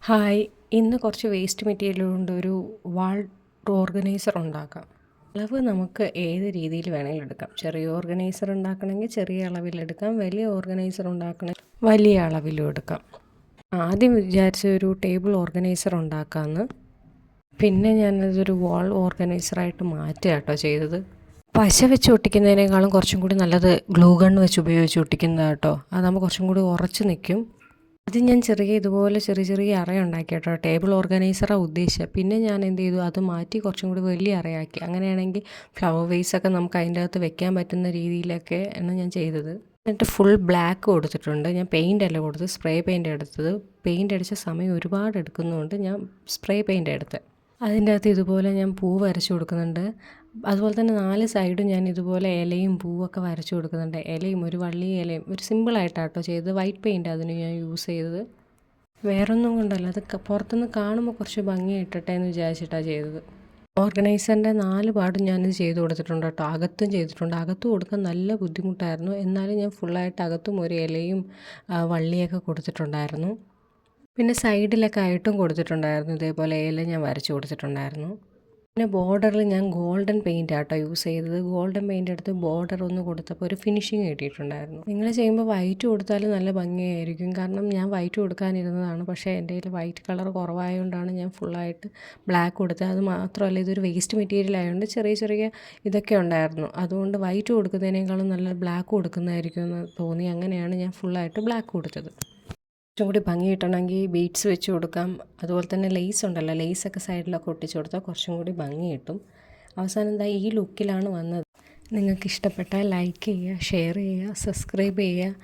Hi, ഇന്ന് കുറച്ച് waste material കൊണ്ട് ഒരു വാൾ ഓർഗനൈസർ ഉണ്ടാക്കാം. അളവ് നമുക്ക് ഏത് രീതിയിൽ വേണമെങ്കിലും എടുക്കാം. ചെറിയ ഓർഗനൈസർ ഉണ്ടാക്കണമെങ്കിൽ ചെറിയ അളവിലെടുക്കാം, വലിയ ഓർഗനൈസർ ഉണ്ടാക്കണമെങ്കിൽ വലിയ അളവിലും എടുക്കാം. ആദ്യം വിചാരിച്ച ഒരു ടേബിൾ ഓർഗനൈസർ ഉണ്ടാക്കാമെന്ന്. പിന്നെ ഞാനതൊരു വാൾ ഓർഗനൈസറായിട്ട് മാറ്റുക കേട്ടോ ചെയ്തത്. പശ വെച്ച് ഒട്ടിക്കുന്നതിനേക്കാളും കുറച്ചും കൂടി നല്ലത് ഗ്ലൂ ഗൺ വെച്ച് ഉപയോഗിച്ച് ഒട്ടിക്കുന്നത് കേട്ടോ. അതാകുമ്പോൾ കുറച്ചും കൂടി ഉറച്ച് നിൽക്കും. അത് ഞാൻ ഇതുപോലെ ചെറിയ ചെറിയ അറയുണ്ടാക്കി കേട്ടോ. ടേബിൾ ഓർഗനൈസറാണ് ഉദ്ദേശിച്ചത്. പിന്നെ ഞാൻ എന്ത് ചെയ്തു, അത് മാറ്റി കുറച്ചും കൂടി വലിയ അറയാക്കി. അങ്ങനെയാണെങ്കിൽ ഫ്ലവർ വേസൊക്കെ നമുക്ക് അതിൻ്റെ അകത്ത് വെക്കാൻ പറ്റുന്ന രീതിയിലൊക്കെ ആണ് ഞാൻ ചെയ്തത്. എന്നിട്ട് ഫുൾ ബ്ലാക്ക് കൊടുത്തിട്ടുണ്ട്. ഞാൻ പെയിൻ്റ് അല്ല കൊടുത്തത്, സ്പ്രേ പെയിൻ്റ് എടുത്തത്. പെയിൻ്റ് അടിച്ച സമയം ഒരുപാട് എടുക്കുന്നതുകൊണ്ട് ഞാൻ സ്പ്രേ പെയിൻ്റ് എടുത്തത്. അതിൻ്റെ അകത്ത് ഇതുപോലെ ഞാൻ പൂ വരച്ചു കൊടുക്കുന്നുണ്ട്. അതുപോലെ തന്നെ 4 സൈഡും ഞാൻ ഇതുപോലെ ഇലയും പൂവൊക്കെ വരച്ചു കൊടുക്കുന്നുണ്ട്. ഇലയും ഒരു വള്ളി ഇലയും ഒരു സിമ്പിളായിട്ടാട്ടോ ചെയ്തത്. വൈറ്റ് പെയിൻ്റ് അതിന് ഞാൻ യൂസ് ചെയ്തത്. വേറൊന്നും കൊണ്ടല്ല, അത് പുറത്തുനിന്ന് കാണുമ്പോൾ കുറച്ച് ഭംഗിയിട്ടട്ടെ എന്ന് വിചാരിച്ചിട്ടാണ് ചെയ്തത്. ഓർഗനൈസറിൻ്റെ 4 പാടും ഞാനിത് ചെയ്ത് കൊടുത്തിട്ടുണ്ട് കേട്ടോ. അകത്തും ചെയ്തിട്ടുണ്ട്. അകത്തും കൊടുക്കാൻ നല്ല ബുദ്ധിമുട്ടായിരുന്നു. എന്നാലും ഞാൻ ഫുള്ളായിട്ട് അകത്തും ഒരു ഇലയും വള്ളിയൊക്കെ കൊടുത്തിട്ടുണ്ടായിരുന്നു. പിന്നെ സൈഡിലൊക്കെ ആയിട്ടും കൊടുത്തിട്ടുണ്ടായിരുന്നു. ഇതേപോലെ ഇല ഞാൻ വരച്ച് കൊടുത്തിട്ടുണ്ടായിരുന്നു. പിന്നെ ബോർഡറിൽ ഞാൻ ഗോൾഡൻ പെയിൻ്റ് ആട്ടോ യൂസ് ചെയ്തത്. ഗോൾഡൻ പെയിൻ്റ് എടുത്ത് ബോർഡർ ഒന്ന് കൊടുത്തപ്പോൾ ഒരു ഫിനിഷിങ് കിട്ടിയിട്ടുണ്ടായിരുന്നു. നിങ്ങൾ ചെയ്യുമ്പോൾ വൈറ്റ് കൊടുത്താൽ നല്ല ഭംഗിയായിരിക്കും. കാരണം ഞാൻ വൈറ്റ് കൊടുക്കാനിരുന്നതാണ്, പക്ഷേ എൻ്റെ കയ്യിൽ വൈറ്റ് കളർ കുറവായതുകൊണ്ടാണ് ഞാൻ ഫുള്ളായിട്ട് ബ്ലാക്ക് കൊടുത്തത്. അത് മാത്രമല്ല, ഇതൊരു വേസ്റ്റ് മെറ്റീരിയൽ ആയതുകൊണ്ട് ചെറിയ ചെറിയ ഇതൊക്കെ ഉണ്ടായിരുന്നു. അതുകൊണ്ട് വൈറ്റ് കൊടുക്കുന്നതിനേക്കാളും നല്ല ബ്ലാക്ക് കൊടുക്കുന്നതായിരിക്കും എന്ന് തോന്നി. അങ്ങനെയാണ് ഞാൻ ഫുള്ളായിട്ട് ബ്ലാക്ക് കൊടുത്തത്. കുറച്ചും കൂടി ഭംഗി കിട്ടണമെങ്കിൽ ബീഡ്സ് വെച്ച് കൊടുക്കാം. അതുപോലെ തന്നെ ലേസ് ഉണ്ടല്ലോ, ലേസൊക്കെ സൈഡിലൊക്കെ ഒട്ടിച്ച് കൊടുത്താൽ കുറച്ചും കൂടി ഭംഗി കിട്ടും. അവസാനം എന്താ ഈ ലുക്കിലാണ് വന്നത്. നിങ്ങൾക്ക് ഇഷ്ടപ്പെട്ടാൽ ലൈക്ക് ചെയ്യുക, ഷെയർ ചെയ്യുക, സബ്സ്ക്രൈബ് ചെയ്യുക.